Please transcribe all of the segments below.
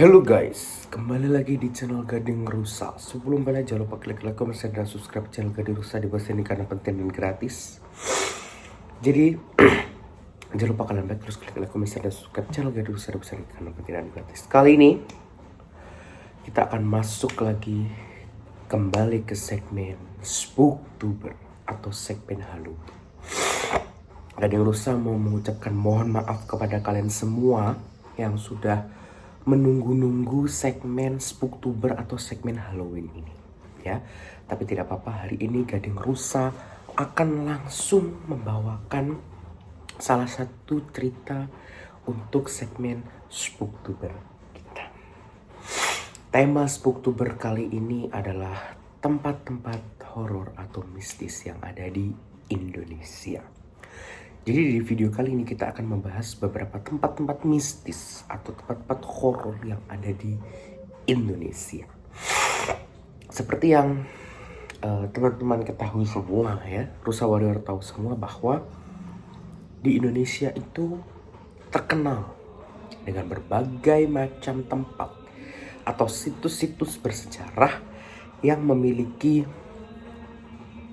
Halo guys, kembali lagi di channel Gading Rusa. Sebelum mulai jangan lupa klik like, comment, share, dan subscribe channel Gading Rusa di bawah ini karena penting dan gratis. Jadi jangan lupa kalian like, terus klik like, comment, share, dan subscribe channel Gading Rusa di bawah ini karena penting dan gratis. Kali ini kita akan masuk lagi kembali ke segmen Spooktober atau segmen halu. Gading Rusa mau mengucapkan mohon maaf kepada kalian semua yang sudah menunggu-nunggu segmen Spooktober atau segmen Halloween ini, ya. Tapi tidak apa-apa, hari ini Gading Rusa akan langsung membawakan salah satu cerita untuk segmen Spooktober kita. Tema Spooktober kali ini adalah tempat-tempat horor atau mistis yang ada di Indonesia. Jadi di video kali ini kita akan membahas beberapa tempat-tempat mistis atau tempat-tempat horor yang ada di Indonesia. Seperti yang teman-teman ketahui semua ya, Rusa Warrior tahu semua bahwa di Indonesia itu terkenal dengan berbagai macam tempat atau situs-situs bersejarah yang memiliki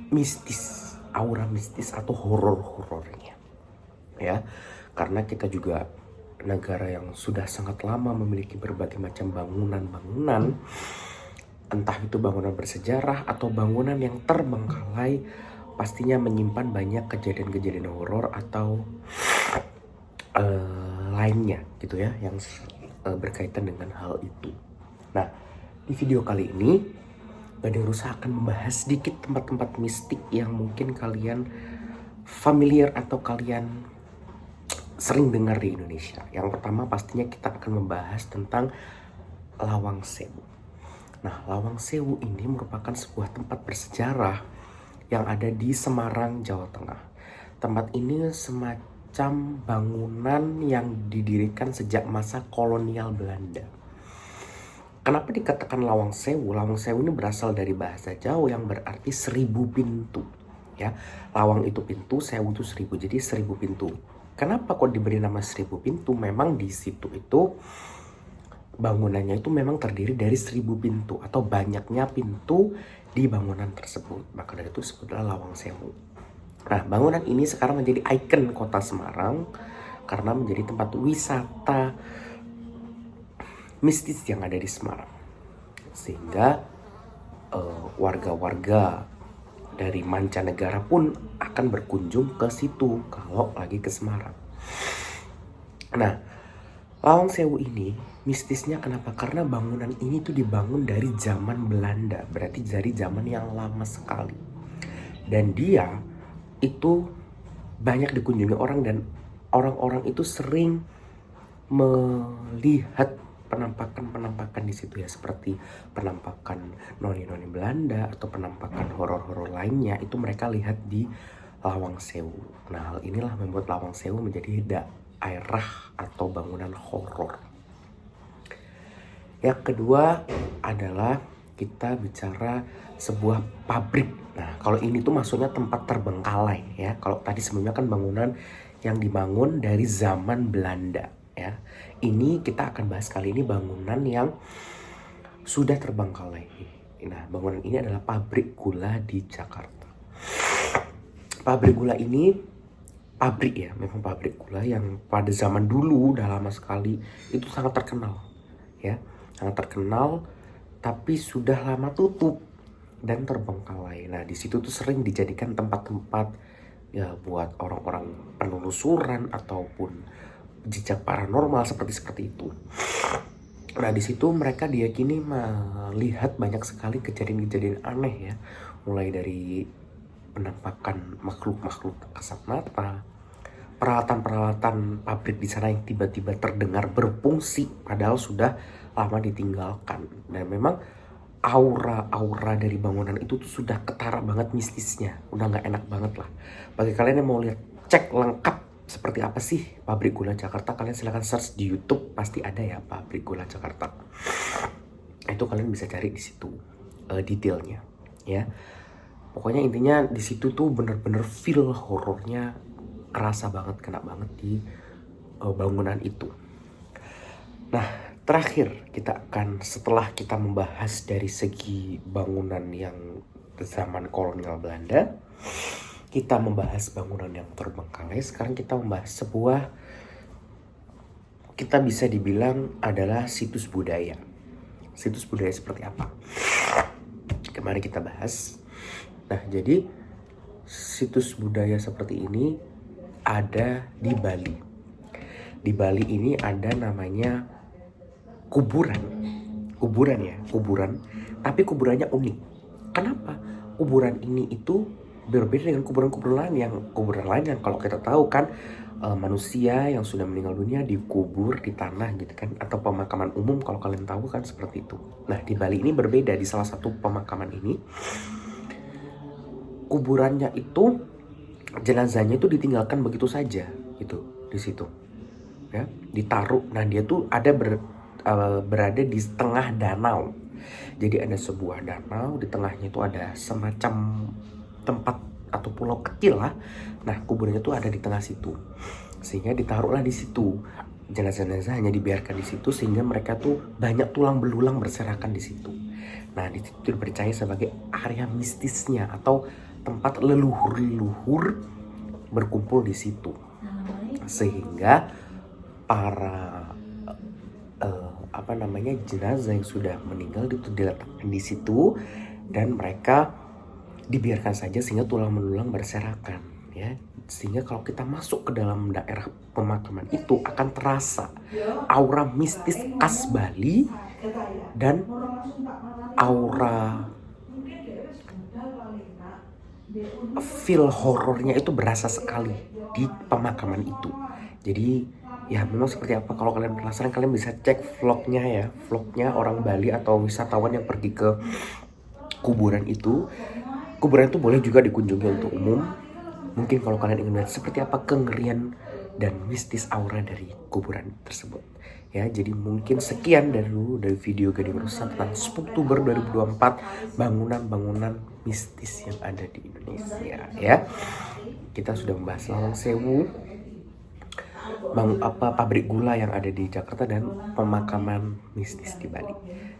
mistis, aura mistis atau horor-horornya. Ya, karena kita juga negara yang sudah sangat lama memiliki berbagai macam bangunan-bangunan, entah itu bangunan bersejarah atau bangunan yang terbengkalai, pastinya menyimpan banyak kejadian-kejadian horor atau lainnya gitu ya, yang berkaitan dengan hal itu. Nah, di video kali ini Gading Rusa akan membahas sedikit tempat-tempat mistik yang mungkin kalian familiar atau kalian sering dengar di Indonesia. Yang pertama pastinya kita akan membahas tentang Lawang Sewu. Nah, Lawang Sewu ini merupakan sebuah tempat bersejarah yang ada di Semarang, Jawa Tengah. Tempat ini semacam bangunan yang didirikan sejak masa kolonial Belanda. Kenapa dikatakan Lawang Sewu? Lawang Sewu ini berasal dari bahasa Jawa yang berarti 1000 pintu. Ya, lawang itu pintu, sewu itu 1000, jadi 1000 pintu. Kenapa kok diberi nama 1000 pintu? Memang di situ itu bangunannya itu memang terdiri dari 1000 pintu atau banyaknya pintu di bangunan tersebut. Maka dari itu disebutlah Lawang Sewu. Nah, bangunan ini sekarang menjadi ikon kota Semarang karena menjadi tempat wisata mistis yang ada di Semarang. Sehingga warga-warga dari mancanegara pun akan berkunjung ke situ kalau lagi ke Semarang. Nah, Lawang Sewu ini mistisnya kenapa? Karena bangunan ini tuh dibangun dari zaman Belanda, berarti dari zaman yang lama sekali. Dan dia itu banyak dikunjungi orang dan orang-orang itu sering melihat penampakan-penampakan di situ ya, seperti penampakan noni-noni Belanda atau penampakan horor-horor lainnya, itu mereka lihat di Lawang Sewu. Nah, hal inilah membuat Lawang Sewu menjadi daerah atau bangunan horor. Yang kedua adalah kita bicara sebuah pabrik. Nah, kalau ini tuh maksudnya tempat terbengkalai ya. Kalau tadi sebelumnya kan bangunan yang dibangun dari zaman Belanda ya. Ini kita akan bahas kali ini bangunan yang sudah terbengkalai. Nah, bangunan ini adalah pabrik gula di Jakarta. Pabrik gula ini pabrik ya, memang pabrik gula yang pada zaman dulu udah lama sekali itu sangat terkenal ya, sangat terkenal, tapi sudah lama tutup dan terbengkalai. Nah, di situ tuh sering dijadikan tempat-tempat ya buat orang-orang penelusuran ataupun jejak paranormal seperti itu. Nah, di situ mereka diyakini melihat banyak sekali kejadian-kejadian aneh ya, mulai dari penampakan makhluk-makhluk kasat mata, peralatan-peralatan pabrik di sana yang tiba-tiba terdengar berfungsi padahal sudah lama ditinggalkan. Dan memang aura-aura dari bangunan itu tuh sudah ketara banget mistisnya, udah nggak enak banget lah. Bagi kalian yang mau lihat cek lengkap seperti apa sih pabrik gula Jakarta, kalian silahkan search di YouTube, pasti ada ya pabrik gula Jakarta. Itu kalian bisa cari di situ detailnya ya. Pokoknya intinya di situ tuh bener-bener feel horornya kerasa banget, kena banget di bangunan itu. Nah, Terakhir, kita akan setelah kita membahas dari segi bangunan yang zaman kolonial Belanda, kita membahas bangunan yang terbengkalai. Sekarang kita membahas sebuah, kita bisa dibilang adalah situs budaya. Situs budaya seperti apa? Kemarin kita bahas. Nah, jadi situs budaya seperti ini ada di Bali. Di Bali ini ada namanya kuburan. Kuburan. Tapi kuburannya unik. Kenapa? Kuburan ini itu berbeda dengan kuburan lain yang kalau kita tahu kan manusia yang sudah meninggal dunia dikubur di tanah gitu kan, atau pemakaman umum kalau kalian tahu kan seperti itu. Nah, di Bali ini berbeda. Di salah satu pemakaman ini kuburannya itu jenazahnya itu ditinggalkan begitu saja gitu di situ. Ya, ditaruh. Nah, dia tuh ada berada di tengah danau. Jadi ada sebuah danau, di tengahnya itu ada semacam tempat atau pulau kecil lah. Nah, kuburannya tuh ada di tengah situ. Sehingga ditaruhlah di situ. Jenazah-jenazah hanya dibiarkan di situ sehingga mereka tuh banyak tulang belulang berserakan di situ. Nah, di situ dipercaya sebagai area mistisnya atau tempat leluhur-leluhur berkumpul di situ. Sehingga para jenazah yang sudah meninggal itu diletakkan di situ dan mereka dibiarkan saja sehingga tulang belulang berserakan, ya. Sehingga kalau kita masuk ke dalam daerah pemakaman itu akan terasa aura mistis khas Bali dan aura feel horornya itu berasa sekali di pemakaman itu. Jadi ya memang seperti apa, kalau kalian penasaran kalian bisa cek vlognya orang Bali atau wisatawan yang pergi ke kuburan itu. Kuburan itu boleh juga dikunjungi untuk umum. Mungkin kalau kalian ingin lihat seperti apa kengerian dan mistis aura dari kuburan tersebut. Ya, jadi mungkin sekian dari video Gading Rusak tentang Spooktober 2024, bangunan-bangunan mistis yang ada di Indonesia, ya. Kita sudah membahas Lawang Sewu, pabrik gula yang ada di Jakarta, dan pemakaman mistis di Bali.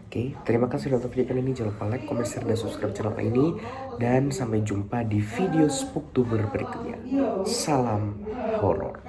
Oke, terima kasih sudah nonton video kali ini. Jangan lupa like, comment, share, dan subscribe channel ini. Dan sampai jumpa di video Spooktober berikutnya. Salam horor.